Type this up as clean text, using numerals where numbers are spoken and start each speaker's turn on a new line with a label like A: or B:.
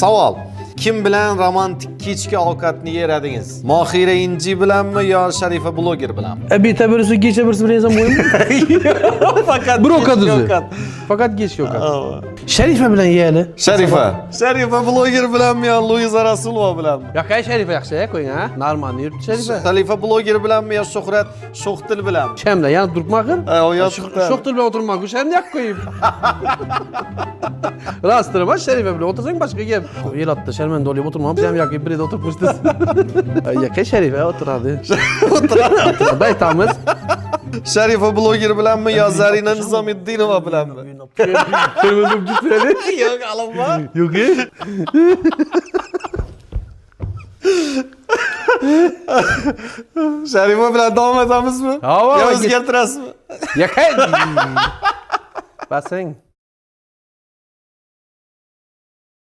A: Savol. Kim bilan romantik kechki ovqatni yeradingiz? Mohira Inji bilanmi yo Sharifa bloger bilanmi?
B: Bitta birisi kecha birisi bilan yesam bo'ladimi?
A: Faqat
B: Bir ovqat o'zi. Faqat kechki ovqat. Sharifa bilan yeyali.
A: Sharifa bloger bilanmi yo Luiza Rasulova bilanmi?
B: Yo'q, Sharifa yaxshi, qo'ying ha. Normalni yuribdi Sharifa.
A: Sharifa bloger bilanmi yo Shuhrat Sho'xtil bilanmi?
B: Shamda yana turibman.
A: O yostiqda.
B: Sho'xtil bilan o'tirman, shamni yoqib qo'yib. Rastırma Sharifa bilan o'tirsang boshqa gap. Yelatda sharmanda bo'lib o'tirmabmiz, ham yoki birida o'tiribmiz. Yo'q, Sharifa o'tiradi. O'tiradi. Aytamiz.
A: Sharifa bloger bilanmi yo Zarina Nizomiddinova bilanmi?
B: Ko'rmadim gitmadi.
A: Yo'q, alamma.
B: Yo'q.
A: Sharifa bilan davom etamizmi?
B: Ha,
A: Yo o'zgartirasizmi?
B: Yo'q. Basang.